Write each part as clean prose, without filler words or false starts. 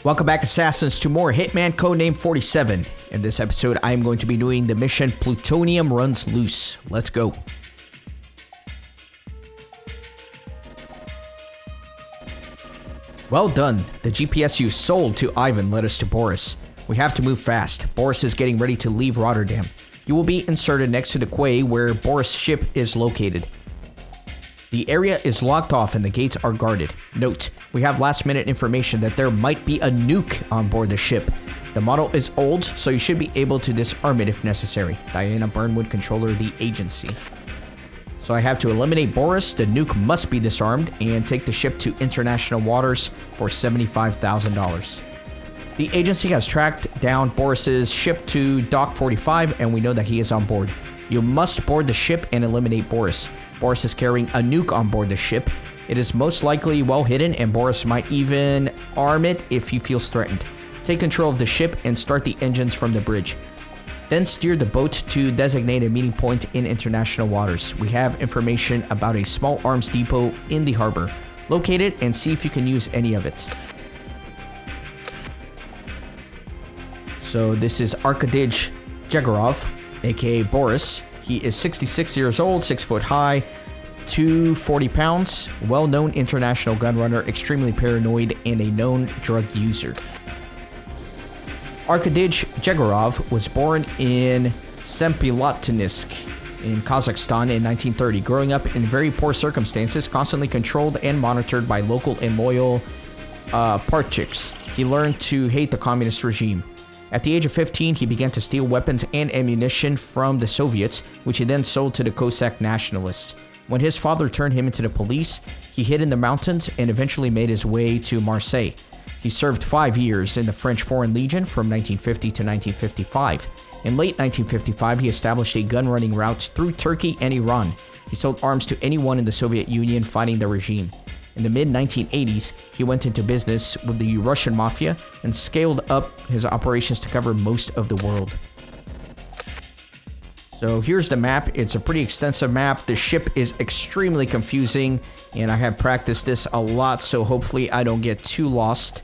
Welcome back, Assassins, to more Hitman Codename 47. In this episode, I am going to be doing the mission Plutonium Runs Loose. Let's go. Well done. The GPS you sold to Ivan led us to Boris. We have to move fast. Boris is getting ready to leave Rotterdam. You will be inserted next to the quay where Boris' ship is located. The area is locked off and the gates are guarded. Note, we have last-minute information that there might be a nuke on board the ship. The model is old, so you should be able to disarm it if necessary. Diana Burnwood, controller of the agency. So I have to eliminate Boris, the nuke must be disarmed, and take the ship to international waters for $75,000. The agency has tracked down Boris's ship to Dock 45, and we know that he is on board. You must board the ship and eliminate Boris. Boris is carrying a nuke on board the ship. It is most likely well hidden, and Boris might even arm it if he feels threatened. Take control of the ship and start the engines from the bridge. Then steer the boat to designated meeting point in international waters. We have information about a small arms depot in the harbor. Locate it and see if you can use any of it. So this is Arkadij Jegorov, aka Boris. He is 66 years old, 6 foot high, 240 pounds, well-known international gun runner, extremely paranoid, and a known drug user. Arkadij Jegorov was born in Sempilatinisk in Kazakhstan in 1930, growing up in very poor circumstances, constantly controlled and monitored by local and loyal Parchiks. He learned to hate the communist regime. At the age of 15, he began to steal weapons and ammunition from the Soviets, which he then sold to the Cossack nationalists. When his father turned him into the police, he hid in the mountains and eventually made his way to Marseille. He served 5 years in the French Foreign Legion from 1950 to 1955. In late 1955, he established a gun-running route through Turkey and Iran. He sold arms to anyone in the Soviet Union fighting the regime. In the mid-1980s, he went into business with the Russian mafia and scaled up his operations to cover most of the world. So here's the map. It's a pretty extensive map. The ship is extremely confusing, and I have practiced this a lot, so hopefully I don't get too lost.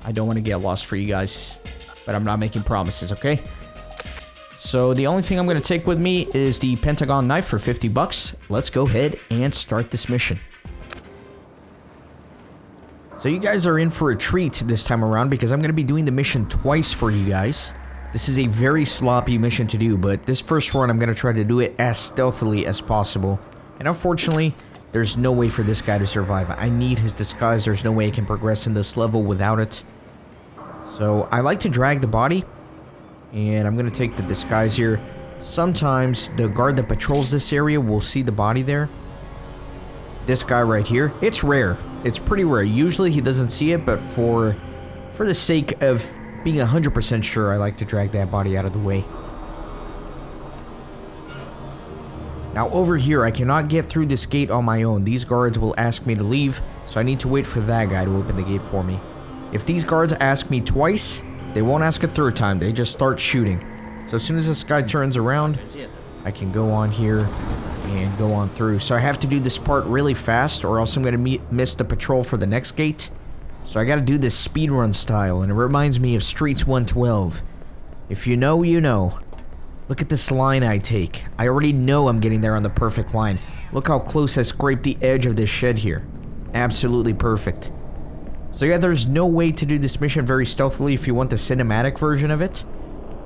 I don't want to get lost for you guys, but I'm not making promises, okay? So the only thing I'm going to take with me is the Pentagon knife for 50 bucks. Let's go ahead and start this mission. So you guys are in for a treat this time around because I'm going to be doing the mission twice for you guys. This is a very sloppy mission to do, but this first run I'm going to try to do it as stealthily as possible. And unfortunately, there's no way for this guy to survive. I need his disguise. There's no way I can progress in this level without it. So I like to drag the body, and I'm going to take the disguise here. Sometimes the guard that patrols this area will see the body there. This guy right here, it's rare. It's pretty rare. Usually he doesn't see it, but for the sake of being 100% sure, I like to drag that body out of the way. Now over here, I cannot get through this gate on my own. These guards will ask me to leave, so I need to wait for that guy to open the gate for me. If these guards ask me twice, they won't ask a third time. They just start shooting. So as soon as this guy turns around, I can go on here and go on through. So I have to do this part really fast or else I'm going to miss the patrol for the next gate. So I got to do this speedrun style, and it reminds me of Streets 112. If you know, you know. Look at this line I take. I already know I'm getting there on the perfect line. Look how close I scraped the edge of this shed here. Absolutely perfect. So yeah, there's no way to do this mission very stealthily if you want the cinematic version of it.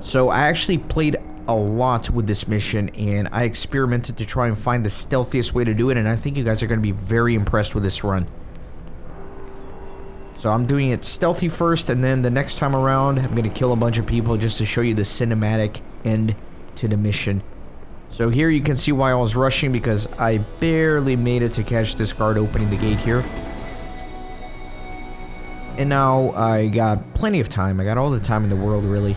So I actually played a lot with this mission, and I experimented to try and find the stealthiest way to do it, and I think you guys are going to be very impressed with this run. So I'm doing it stealthy first, and then the next time around, I'm going to kill a bunch of people just to show you the cinematic end to the mission. So here you can see why I was rushing, because I barely made it to catch this guard opening the gate here. And now I got plenty of time. I got all the time in the world, really.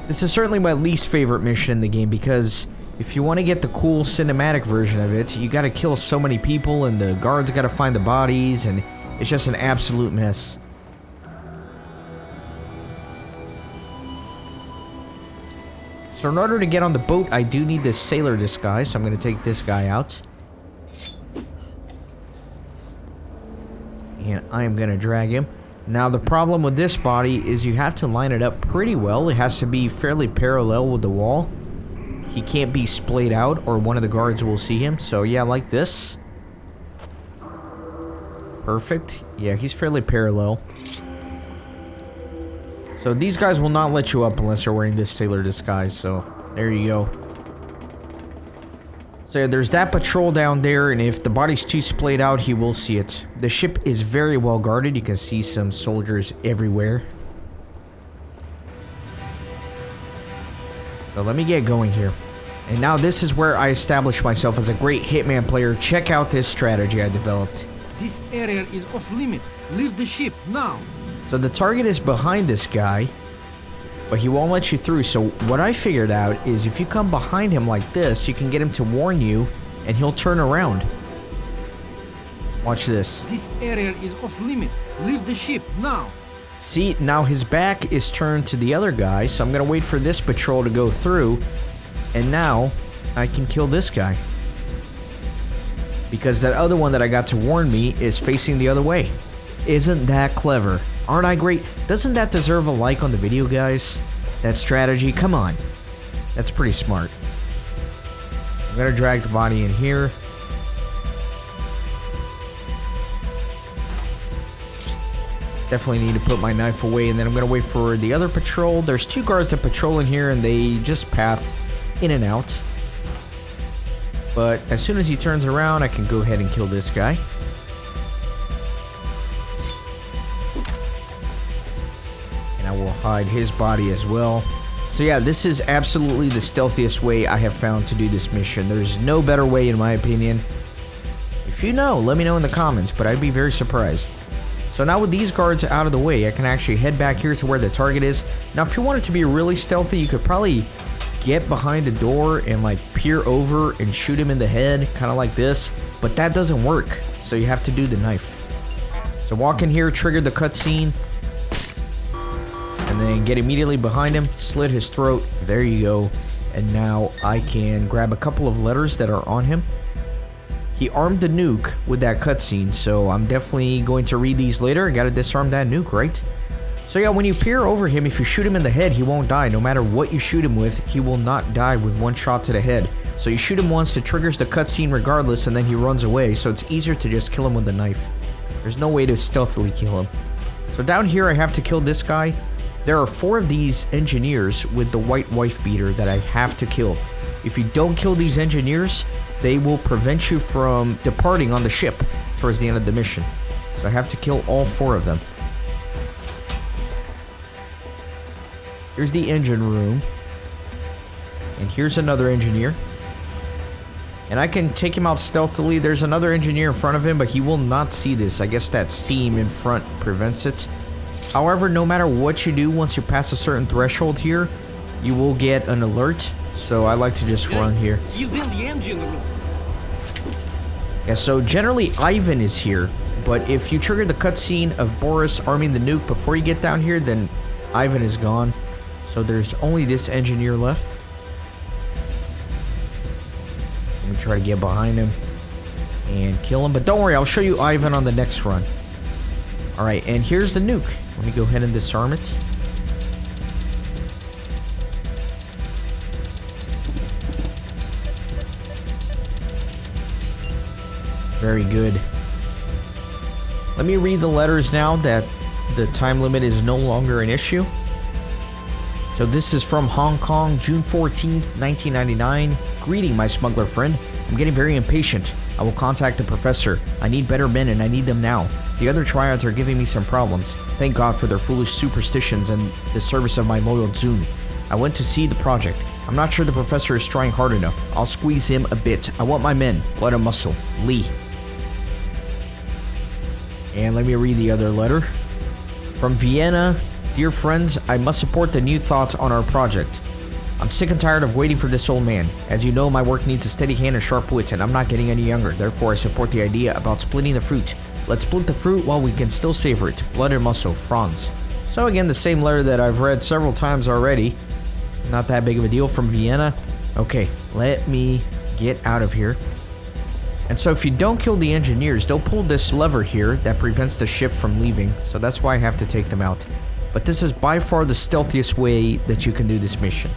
This is certainly my least favorite mission in the game, because if you want to get the cool cinematic version of it, you gotta kill so many people, and the guards gotta find the bodies, and it's just an absolute mess. So in order to get on the boat, I do need this sailor disguise, so I'm gonna take this guy out. And I am gonna drag him. Now the problem with this body is you have to line it up pretty well. It has to be fairly parallel with the wall. He can't be splayed out or one of the guards will see him. So yeah, like this. Perfect. Yeah, he's fairly parallel. So these guys will not let you up unless you're wearing this sailor disguise. So there you go. So yeah, there's that patrol down there, and if the body's too splayed out, he will see it. The ship is very well guarded. You can see some soldiers everywhere. So let me get going here. And now this is where I establish myself as a great Hitman player. Check out this strategy I developed. This area is off limit. Leave the ship now. So the target is behind this guy, but he won't let you through. So what I figured out is if you come behind him like this, you can get him to warn you and he'll turn around. Watch this. This area is off limit. Leave the ship now. See, now his back is turned to the other guy, so I'm gonna wait for this patrol to go through, and now I can kill this guy. Because that other one that I got to warn me is facing the other way. Isn't that clever? Aren't I great? Doesn't that deserve a like on the video, guys? That strategy, come on. That's pretty smart. I'm gonna drag the body in here. Definitely need to put my knife away, and then I'm gonna wait for the other patrol. There's two guards that patrol in here, and they just path in and out. But as soon as he turns around, I can go ahead and kill this guy. And I will hide his body as well. So yeah, this is absolutely the stealthiest way I have found to do this mission. There's no better way in my opinion. If you know, let me know in the comments, but I'd be very surprised. So now with these guards out of the way, I can actually head back here to where the target is. Now if you want it to be really stealthy, you could probably get behind a door and like peer over and shoot him in the head, kind of like this. But that doesn't work, so you have to do the knife. So walk in here, trigger the cutscene, and then get immediately behind him, slit his throat. There you go. And now I can grab a couple of letters that are on him. He armed the nuke with that cutscene, so I'm definitely going to read these later. I gotta disarm that nuke, right? So yeah, when you peer over him, if you shoot him in the head, he won't die. No matter what you shoot him with, he will not die with one shot to the head. So you shoot him once, it triggers the cutscene regardless, and then he runs away, so it's easier to just kill him with a knife. There's no way to stealthily kill him. So down here, I have to kill this guy. There are 4 of these engineers with the white wife beater that I have to kill. If you don't kill these engineers, they will prevent you from departing on the ship towards the end of the mission. So I have to kill all 4 of them. Here's the engine room. And here's another engineer. And I can take him out stealthily. There's another engineer in front of him, but he will not see this. I guess that steam in front prevents it. However, no matter what you do, once you pass a certain threshold here, you will get an alert. So I like to just run here. He's in the engine room. Yeah, so generally Ivan is here, but if you trigger the cutscene of Boris arming the nuke before you get down here, then Ivan is gone. So there's only this engineer left. Let me try to get behind him and kill him, but don't worry, I'll show you Ivan on the next run. Alright, and here's the nuke. Let me go ahead and disarm it. Very good. Let me read the letters now that the time limit is no longer an issue. So this is from Hong Kong, June 14th, 1999. Greeting, my smuggler friend. I'm getting very impatient. I will contact the professor. I need better men and I need them now. The other triads are giving me some problems. Thank God for their foolish superstitions and the service of my loyal Zun. I went to see the project. I'm not sure the professor is trying hard enough. I'll squeeze him a bit. I want my men. Blood and muscle. Lee. And let me read the other letter. From Vienna, dear friends, I must support the new thoughts on our project. I'm sick and tired of waiting for this old man. As you know, my work needs a steady hand and sharp wit, and I'm not getting any younger. Therefore, I support the idea about splitting the fruit. Let's split the fruit while we can still savor it. Blood and muscle, Franz. So again, the same letter that I've read several times already. Not that big of a deal from Vienna. Okay, let me get out of here. And so if you don't kill the engineers, they'll pull this lever here that prevents the ship from leaving. So that's why I have to take them out. But this is by far the stealthiest way that you can do this mission.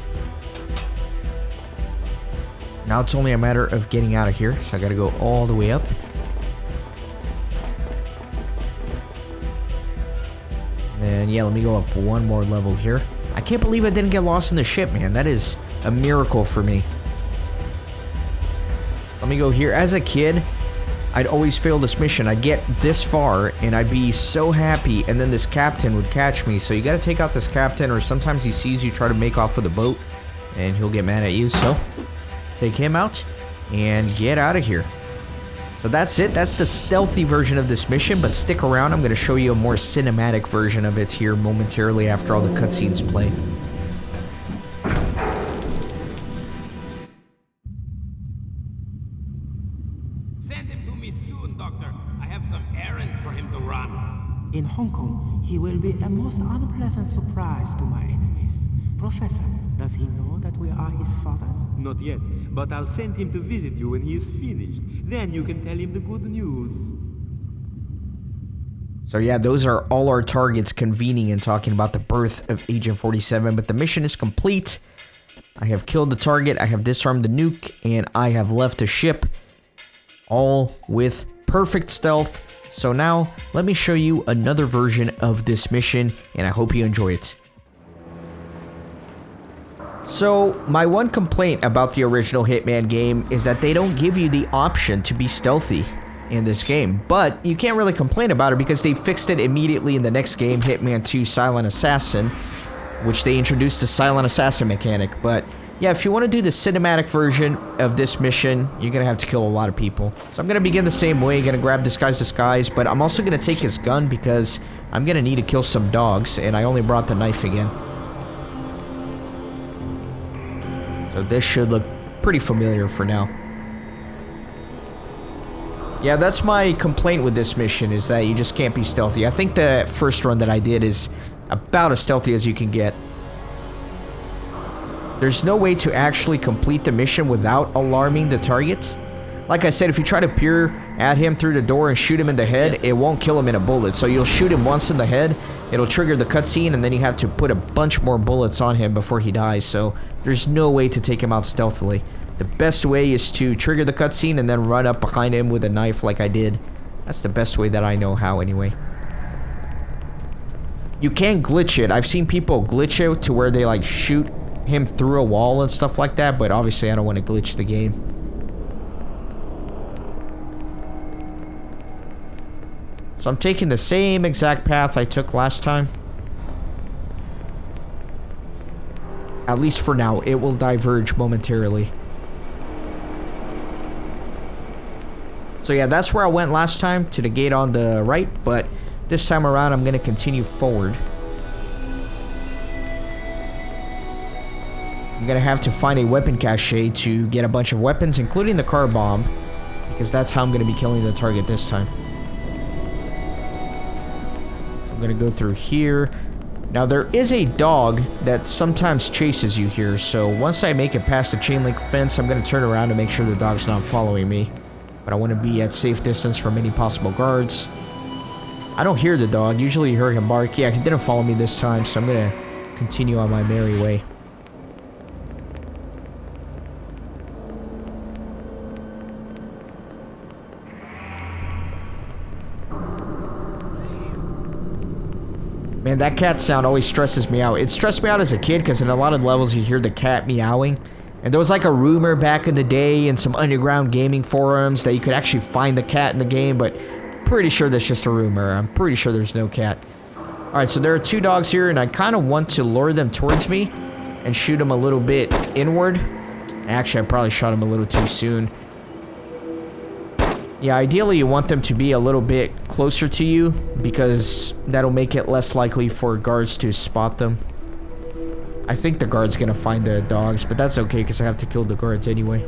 Now it's only a matter of getting out of here. So I gotta go all the way up. And yeah, let me go up one more level here. I can't believe I didn't get lost in the ship, man. That is a miracle for me. Let me go here. As a kid, I'd always fail this mission. I'd get this far and I'd be so happy, and then this captain would catch me. So you gotta take out this captain, or sometimes he sees you try to make off with a boat and he'll get mad at you. So take him out and get out of here. So that's it. That's the stealthy version of this mission, but stick around. I'm gonna show you a more cinematic version of it here momentarily after all the cutscenes play. Send him to me soon, Doctor. I have some errands for him to run. In Hong Kong, he will be a most unpleasant surprise to my enemies. Professor, does he know that we are his fathers? Not yet, but I'll send him to visit you when he is finished. Then you can tell him the good news. So yeah, those are all our targets convening and talking about the birth of Agent 47, but the mission is complete. I have killed the target, I have disarmed the nuke, and I have left the ship, all with perfect stealth. So now, let me show you another version of this mission, and I hope you enjoy it. So, my one complaint about the original Hitman game is that they don't give you the option to be stealthy in this game. But you can't really complain about it because they fixed it immediately in the next game, Hitman 2 Silent Assassin, which they introduced the Silent Assassin mechanic. But yeah, if you want to do the cinematic version of this mission, you're going to have to kill a lot of people. So I'm going to begin the same way, going to grab this guy's disguise, but I'm also going to take his gun because I'm going to need to kill some dogs, and I only brought the knife again. So this should look pretty familiar for now. Yeah, that's my complaint with this mission, is that you just can't be stealthy. I think the first run that I did is about as stealthy as you can get. There's no way to actually complete the mission without alarming the target. Like I said, if you try to peer at him through the door and shoot him in the head, it won't kill him in a bullet. So you'll shoot him once in the head, it'll trigger the cutscene, and then you have to put a bunch more bullets on him before he dies. So there's no way to take him out stealthily. The best way is to trigger the cutscene and then run up behind him with a knife like I did. That's the best way that I know how anyway. You can glitch it. I've seen people glitch it to where they like shoot him through a wall and stuff like that, but obviously I don't want to glitch the game. So I'm taking the same exact path I took last time. At least for now, it will diverge momentarily. So yeah, that's where I went last time, to the gate on the right, but this time around I'm going to continue forward. I'm going to have to find a weapon cache to get a bunch of weapons, including the car bomb, because that's how I'm going to be killing the target this time. So I'm going to go through here. Now there is a dog that sometimes chases you here, so once I make it past the chain link fence, I'm going to turn around to make sure the dog's not following me. But I want to be at safe distance from any possible guards. I don't hear the dog. Usually you hear him bark. Yeah, he didn't follow me this time, so I'm going to continue on my merry way. Man, that cat sound always stresses me out. It stressed me out as a kid because in a lot of levels you hear the cat meowing. And there was like a rumor back in the day in some underground gaming forums that you could actually find the cat in the game, but pretty sure that's just a rumor. I'm pretty sure there's no cat. Alright, so there are two dogs here, and I kind of want to lure them towards me and shoot them a little bit inward. Actually, I probably shot them a little too soon. Yeah, ideally you want them to be a little bit closer to you because that'll make it less likely for guards to spot them. I think the guard's gonna find the dogs, but that's okay because I have to kill the guards anyway.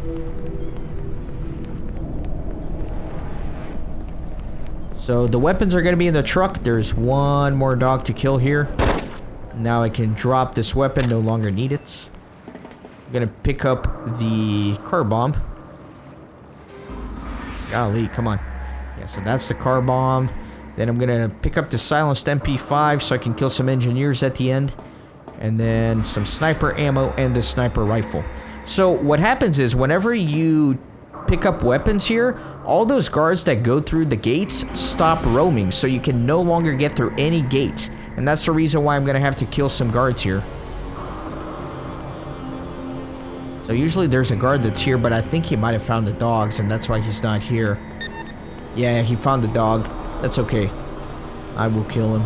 So the weapons are gonna be in the truck. There's one more dog to kill here. Now I can drop this weapon, no longer need it. I'm gonna pick up the car bomb. Golly, come on. Yeah, so that's the car bomb. Then I'm gonna pick up the silenced MP5 so I can kill some engineers at the end. And then some sniper ammo and the sniper rifle. So what happens is whenever you pick up weapons here, all those guards that go through the gates stop roaming, so you can no longer get through any gate. And that's the reason why I'm gonna have to kill some guards here. So usually there's a guard that's here, but I think he might have found the dogs, and that's why he's not here. Yeah, he found the dog. That's okay. I will kill him.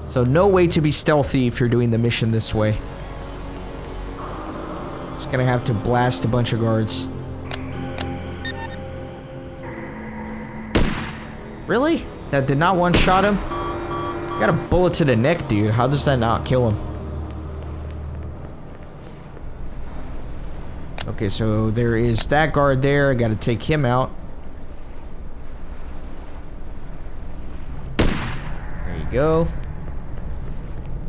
So no way to be stealthy if you're doing the mission this way. Just gonna have to blast a bunch of guards. Really? That did not one-shot him? Got a bullet to the neck, dude. How does that not kill him? Okay, so there is that guard there. I gotta take him out. There you go.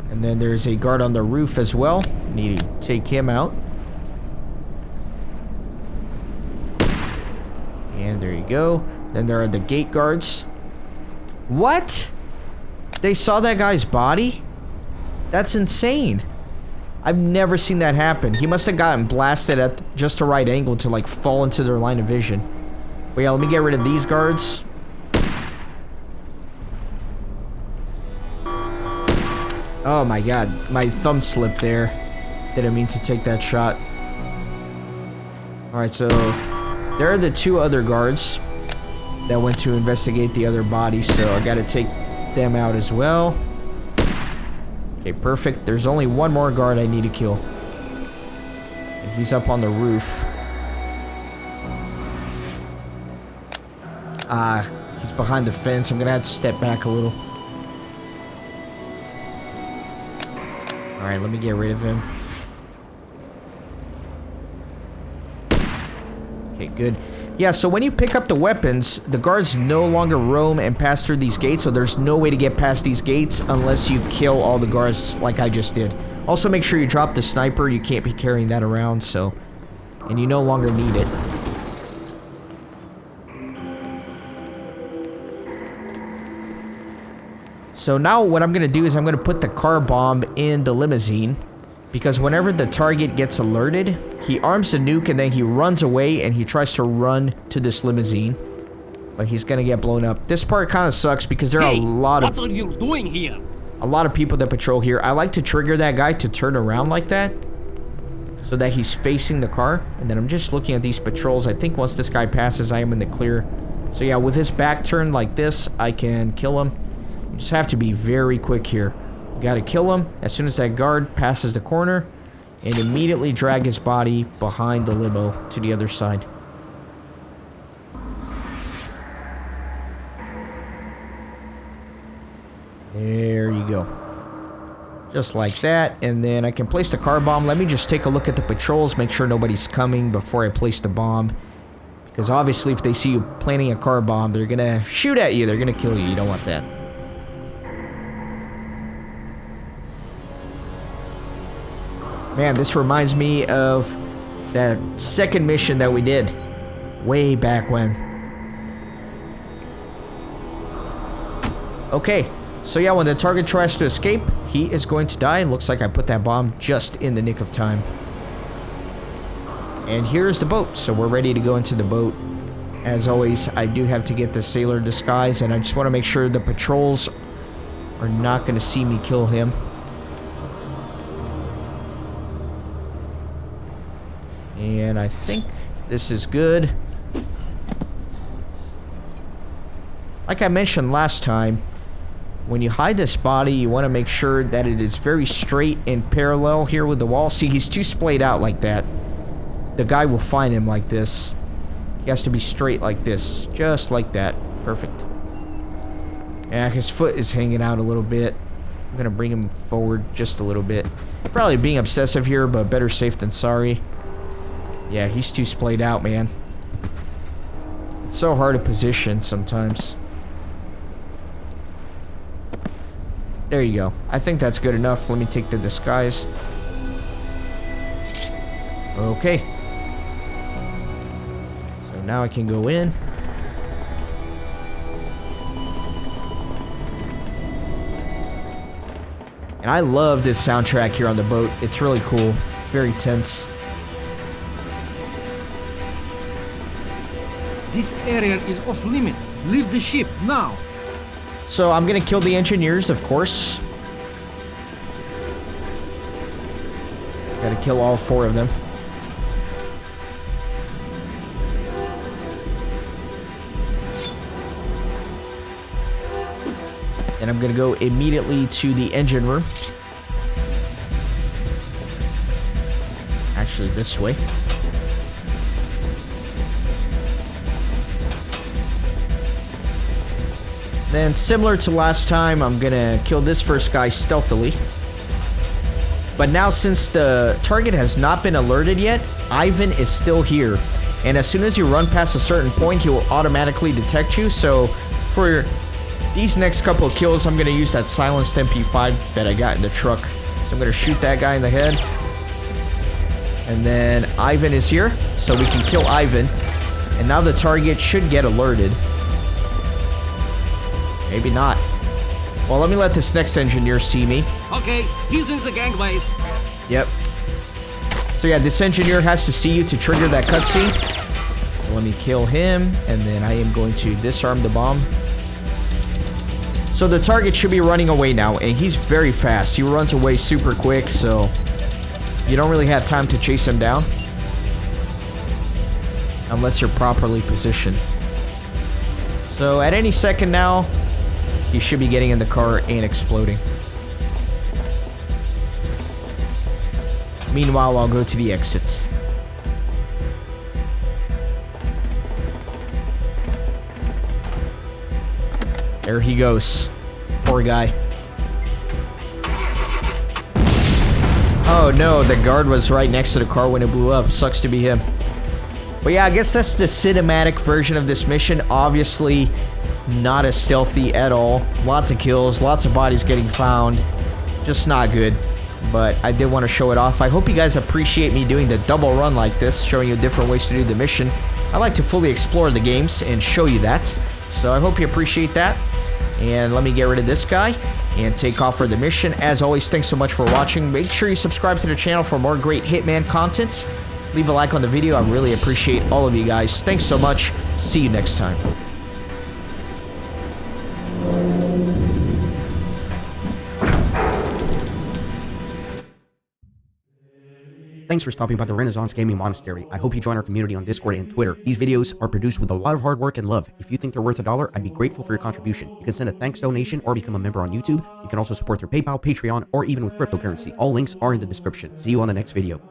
And then there's a guard on the roof as well. Need to take him out. And there you go. Then there are the gate guards. What? They saw that guy's body? That's insane. I've never seen that happen. He must have gotten blasted at just the right angle to like fall into their line of vision. But yeah, let me get rid of these guards. Oh my god, my thumb slipped there. Didn't mean to take that shot. Alright, so there are the two other guards that went to investigate the other body, so I gotta take them out as well. Okay, perfect. There's only one more guard I need to kill. And he's up on the roof. He's behind the fence. I'm gonna have to step back a little. Alright, let me get rid of him. Okay, good. Yeah, so when you pick up the weapons, the guards no longer roam and pass through these gates, so there's no way to get past these gates unless you kill all the guards like I just did. Also, make sure you drop the sniper. You can't be carrying that around, so... And you no longer need it. So now what I'm going to do is I'm going to put the car bomb in the limousine. Because whenever the target gets alerted, he arms the nuke and then he runs away and he tries to run to this limousine. But he's gonna get blown up. This part kind of sucks because there are a lot of... What are you doing here? A lot of people that patrol here. I like to trigger that guy to turn around like that. So that he's facing the car. And then I'm just looking at these patrols. I think once this guy passes, I am in the clear. So yeah, with his back turned like this, I can kill him. You just have to be very quick here. Gotta kill him as soon as that guard passes the corner and immediately drag his body behind the limo to the other side. There you go. Just like that, and then I can place the car bomb. Let me just take a look at the patrols, make sure nobody's coming before I place the bomb. Because obviously if they see you planting a car bomb, they're gonna shoot at you, they're gonna kill you. You don't want that. Man, this reminds me of that second mission that we did way back when. Okay, so yeah, when the target tries to escape, he is going to die. It looks like I put that bomb just in the nick of time. And here's the boat, so we're ready to go into the boat. As always, I do have to get the sailor disguise, and I just want to make sure the patrols are not going to see me kill him. And I think this is good. Like I mentioned last time, when you hide this body, you want to make sure that it is very straight and parallel here with the wall. See, he's too splayed out like that. The guy will find him like this. He has to be straight like this. Just like that. Perfect. Yeah, his foot is hanging out a little bit. I'm going to bring him forward just a little bit. Probably being obsessive here, but better safe than sorry. Yeah, he's too splayed out, man. It's so hard to position sometimes. There you go. I think that's good enough. Let me take the disguise. Okay. So now I can go in. And I love this soundtrack here on the boat. It's really cool. Very tense. This area is off limit. Leave the ship now. So I'm gonna kill the engineers, of course. Gotta kill all 4 of them. And I'm gonna go immediately to the engine room. Actually, this way. Then, similar to last time, I'm gonna kill this first guy stealthily. But now, since the target has not been alerted yet, Ivan is still here. And as soon as you run past a certain point, he will automatically detect you. So, for these next couple of kills, I'm gonna use that silenced MP5 that I got in the truck. So I'm gonna shoot that guy in the head. And then Ivan is here, so we can kill Ivan. And now the target should get alerted. Maybe not. Well, let me let this next engineer see me. Okay, he's in the gangways. Yep. So yeah, this engineer has to see you to trigger that cutscene. So let me kill him, and then I am going to disarm the bomb. So the target should be running away now, and he's very fast. He runs away super quick, so you don't really have time to chase him down. Unless you're properly positioned. So at any second now, he should be getting in the car and exploding. Meanwhile, I'll go to the exit. There he goes. Poor guy. Oh no, the guard was right next to the car when it blew up. Sucks to be him. But yeah, I guess that's the cinematic version of this mission. Obviously, not as stealthy at all. Lots of kills, lots of bodies getting found. Just not good. But I did want to show it off. I hope you guys appreciate me doing the double run like this, showing you different ways to do the mission. I like to fully explore the games and show you that. So I hope you appreciate that. And let me get rid of this guy and take off for the mission. As always, thanks so much for watching. Make sure you subscribe to the channel for more great Hitman content. Leave a like on the video. I really appreciate all of you guys. Thanks so much. See you next time. Thanks for stopping by the Renaissance Gaming Monastery. I hope you join our community on Discord and Twitter. These videos are produced with a lot of hard work and love. If you think they're worth $1, I'd be grateful for your contribution. You can send a thanks donation or become a member on YouTube. You can also support through PayPal, Patreon, or even with cryptocurrency. All links are in the description. See you on the next video.